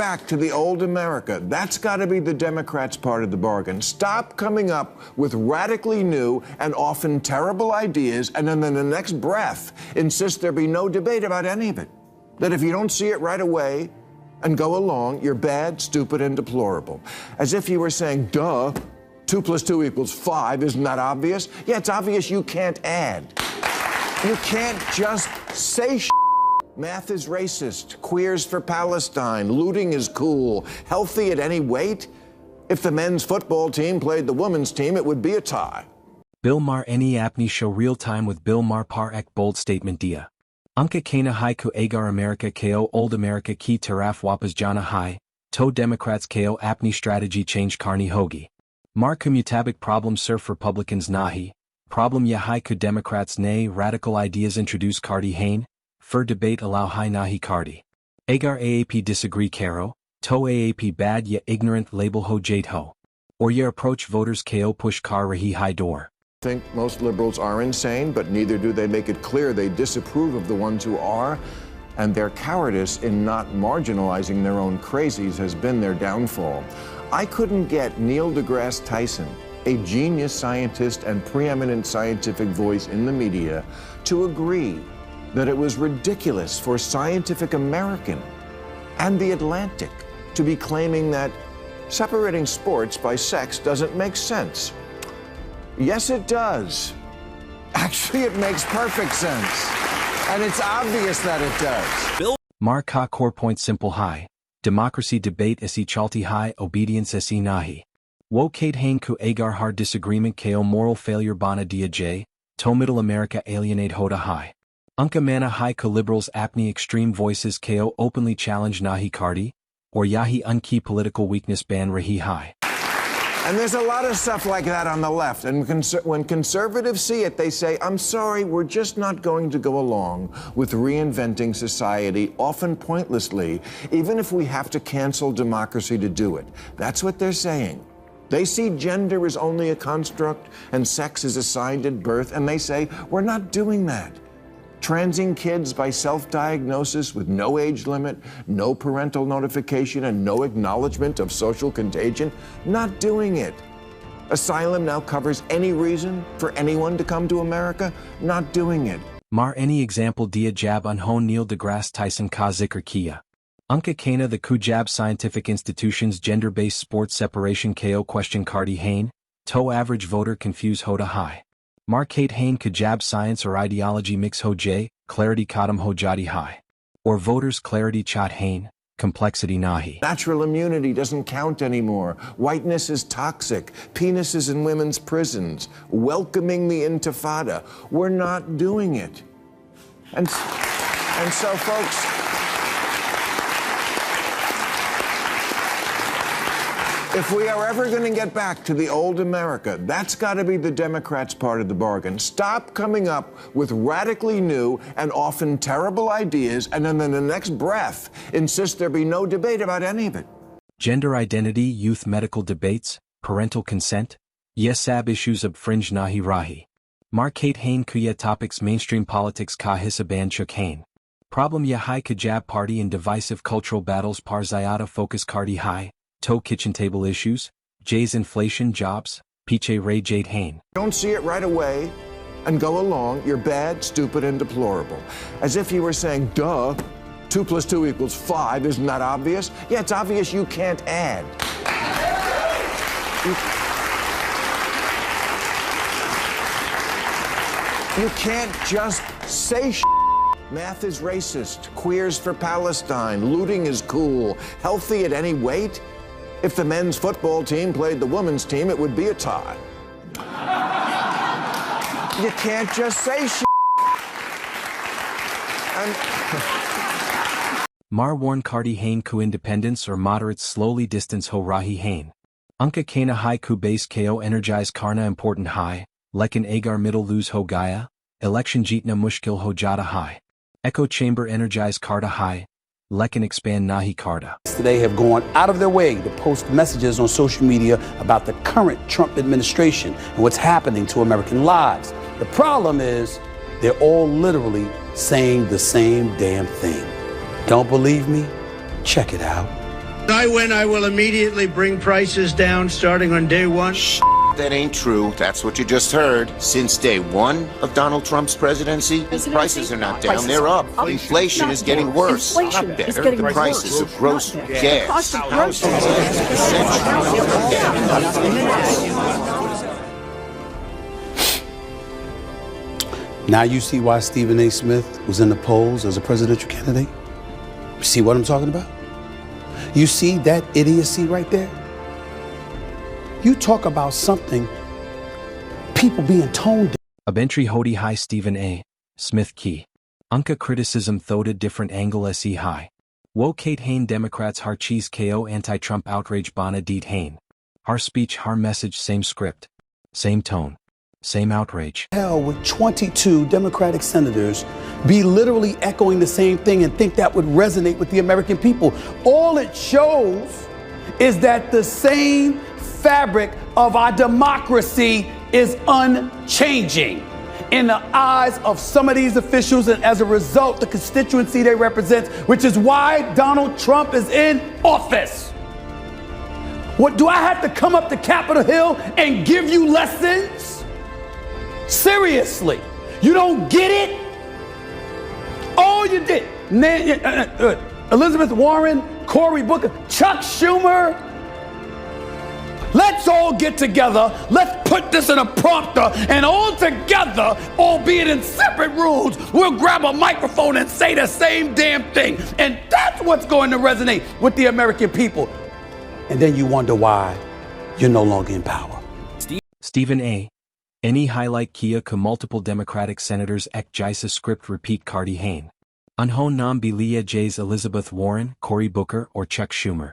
back to the old America. That's got to be the Democrats' part of the bargain. Stop coming up with radically new and often terrible ideas and then in the next breath insist there be no debate about any of it. That if you don't see it right away and go along, you're bad, stupid, and deplorable. As if you were saying, duh, 2 + 2 = 5. Isn't that obvious? Yeah, it's obvious you can't add. You can't just say Math is racist, queers for Palestine, looting is cool, healthy at any weight. If the men's football team played the women's team, it would be a tie. Bill Maher any apni show real time with Bill Maher par ek bold statement dia. Unka kana hai ku agar America ko old America ki taraf wapas jana hai, to Democrats ko apni strategy change karni hogi. Maher ku mutabik problem surf Republicans nahi, problem ya hai ku Democrats nay radical ideas introduce kardi hain, for debate allow hai nahi kardi. Agar AAP disagree karo, to AAP bad ya ignorant label ho jade ho. Or ya approach voters ko push kar rahi hai door. I think most liberals are insane, but neither do they make it clear they disapprove of the ones who are, and their cowardice in not marginalizing their own crazies has been their downfall. I couldn't get Neil deGrasse Tyson, a genius scientist and preeminent scientific voice in the media, to agree that it was ridiculous for Scientific American and The Atlantic to be claiming that separating sports by sex doesn't make sense. Yes, it does. Actually, it makes perfect sense. And it's obvious that it does. Maher ka core point simple hai. Democracy debate esi chalti hai, obedience esi nahi. Wo kate hain ku agar hard disagreement ko moral failure bana dia j, to middle America alienate hoda hai. Unka mana hai ku liberals apni extreme voices ko openly challenge nahi kardi, or yahi unki political weakness ban rahi hai. And there's a lot of stuff like that on the left. And when conservatives see it, they say, I'm sorry, we're just not going to go along with reinventing society, often pointlessly, even if we have to cancel democracy to do it. That's what they're saying. They see gender as only a construct and sex is assigned at birth, and they say, we're not doing that. Transing kids by self-diagnosis with no age limit, no parental notification, and no acknowledgement of social contagion, not doing it. Asylum now covers any reason for anyone to come to America, not doing it. Maher any example dia jab unhon Neil deGrasse Tyson ka zikr kia. Unka kana the kujab scientific institutions gender-based sports separation ko question kardi hain, to average voter confuse hoda hai. Maher kate hain kajab science or ideology mix ho j, clarity kadam ho jadi hai. Or voters clarity chat hain, complexity nahi. Natural immunity doesn't count anymore. Whiteness is toxic. Penises in women's prisons. Welcoming the intifada. We're not doing it. And so, folks, if we are ever going to get back to the old America, that's got to be the Democrats' part of the bargain. Stop coming up with radically new and often terrible ideas and then in the next breath insist there be no debate about any of it. Gender identity, youth medical debates, parental consent, yesab issues of fringe nahi rahi. Maher kate hain kuya topics mainstream politics ka hisaban chuk hain. Problem ya hai kajab party and divisive cultural battles par zayada focus kardi hai. To kitchen table issues, Jay's inflation jobs, Piche Ray Jade Hain. Don't see it right away and go along, you're bad, stupid, and deplorable. As if you were saying, duh, 2 + 2 = 5. Isn't that obvious? Yeah, it's obvious you can't add. You can't just say Math is racist, queers for Palestine, looting is cool, healthy at any weight. If the men's football team played the women's team, it would be a tie. You can't just say Maher warn kardi hain ku independence or moderates slowly distance ho rahi hain. Unka kana hai ku base ko energize karna important hai, lekin agar middle lose ho gaya, election jeetna mushkil ho jada hai. Echo chamber energize karda hai, lekin expand nahi karda. Today have gone out of their way to post messages on social media about the current Trump administration and what's happening to American lives. The problem is they're all literally saying the same damn thing. Don't believe me? Check it out. I win, I will immediately bring prices down starting on day one. That ain't true. That's what you just heard. Since day one of Donald Trump's presidency, prices are not down, they're up. Inflation is getting worse, not better. The prices of groceries, gas, houses, Now you see why Stephen A. Smith was in the polls as a presidential candidate? You see what I'm talking about? You see that idiocy right there? You talk about something, people being toned. Abentry hodi high Stephen A. Smith key. Unka criticism thoda different angle se high. Wo Kate Hain Democrats har cheese ko anti-Trump outrage bana deet Hain. Har speech har message same script. Same tone. Same outrage. Hell, with 22 Democratic senators be literally echoing the same thing and think that would resonate with the American people. All it shows is that the same fabric of our democracy is unchanging in the eyes of some of these officials, and as a result, the constituency they represent, which is why Donald Trump is in office. What, do I have to come up to Capitol Hill and give you lessons? Seriously, you don't get it? Oh, you did. Elizabeth Warren, Cory Booker, Chuck Schumer. Let's all get together. Let's put this in a prompter, and all together, albeit in separate rooms, we'll grab a microphone and say the same damn thing. And that's what's going to resonate with the American people. And then you wonder why you're no longer in power. Stephen A. Any highlight kia ka multiple Democratic senators ek jisa script repeat Cardi Hain. Unho nam bilia jays Elizabeth Warren, Cory Booker, or Chuck Schumer.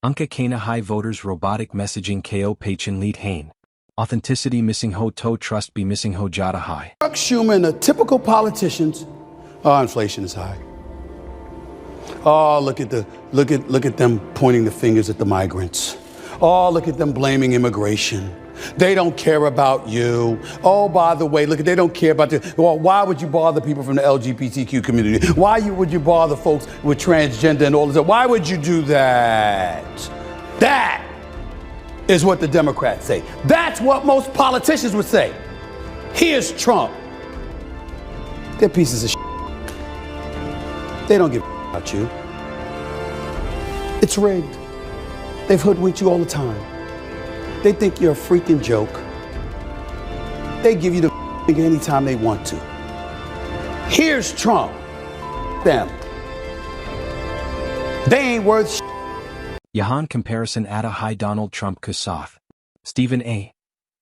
Unka kana high voters robotic messaging ko pachin lead Hain. Authenticity missing ho to trust be missing ho jada high. Chuck Schumer and the typical politicians, oh, inflation is high. Oh, look at them pointing the fingers at the migrants. Oh, look at them blaming immigration. They don't care about you. Oh, by the way, look, they don't care about you. Well, why would you bother people from the LGBTQ community? Why would you bother folks with transgender and all this? Why would you do that? That is what the Democrats say. That's what most politicians would say. Here's Trump. They're pieces of shit. They don't give a about you. It's rigged. They've hoodwinked you all the time. They think you're a freaking joke. They give you the anytime they want to. Here's Trump. Them. They ain't worth shit. Yahan comparison ada high Donald Trump kasath. Stephen A.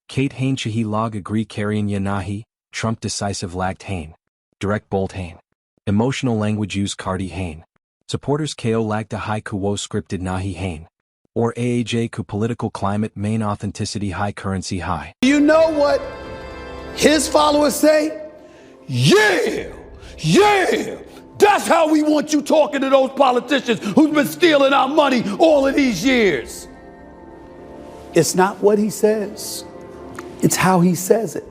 Kate Hain shahi log agree carrying yanahi, Trump decisive lagged Hain. Direct bold Hain. Emotional language use Cardi Hain. Supporters ko lagged a high kuwo scripted nahi Hain. Or AAJ ku political climate main authenticity high currency high. You know what his followers say? Yeah, yeah. That's how we want you talking to those politicians who's been stealing our money all of these years. It's not what he says. It's how he says it.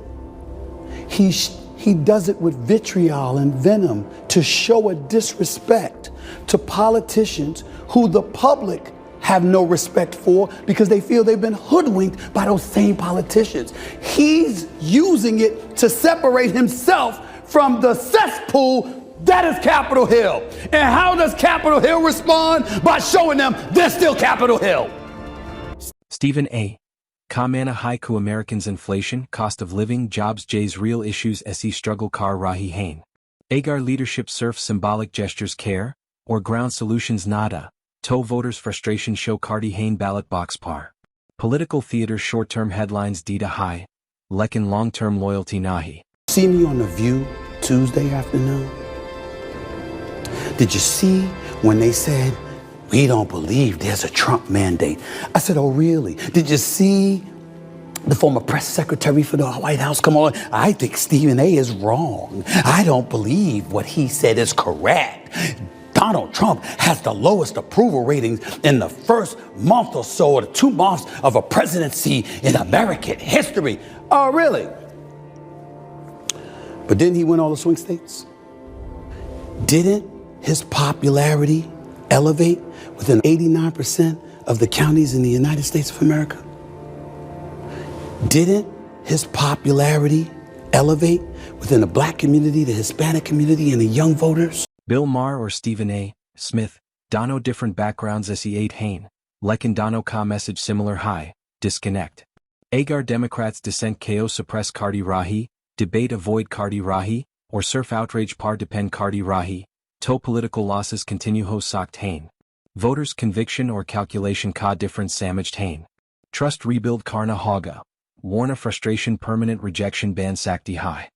He does it with vitriol and venom to show a disrespect to politicians who the public have no respect for because they feel they've been hoodwinked by those same politicians. He's using it to separate himself from the cesspool that is Capitol Hill. And how does Capitol Hill respond? By showing them they're still Capitol Hill. Stephen A. Kamana haiku Americans inflation, cost of living, jobs J's real issues se struggle car rahi hain. Agar leadership surf symbolic gestures care, or ground solutions nada. To voters frustration show Cardi Hain ballot box par. Political theater short-term headlines dita high. Lekin long-term loyalty nahi. See me on The View Tuesday afternoon? Did you see when they said, we don't believe there's a Trump mandate? I said, oh, really? Did you see the former press secretary for the White House come on? I think Stephen A. is wrong. I don't believe what he said is correct. Donald Trump has the lowest approval ratings in the first month or so, or the 2 months of a presidency in American history. Oh, really? But didn't he win all the swing states? Didn't his popularity elevate within 89% of the counties in the United States of America? Didn't his popularity elevate within the black community, the Hispanic community, and the young voters? Bill Maher or Stephen A. Smith, Dono different backgrounds as he ate Hain, like in Dono ka message similar high, disconnect. Agar Democrats dissent ko suppress Kardi Rahi, debate avoid Kardi Rahi, or surf outrage par depend Kardi Rahi, to political losses continue ho socked Hain. Voters conviction or calculation ka difference samaged Hain. Trust rebuild Karna Haga. Warna frustration permanent rejection ban sakti high.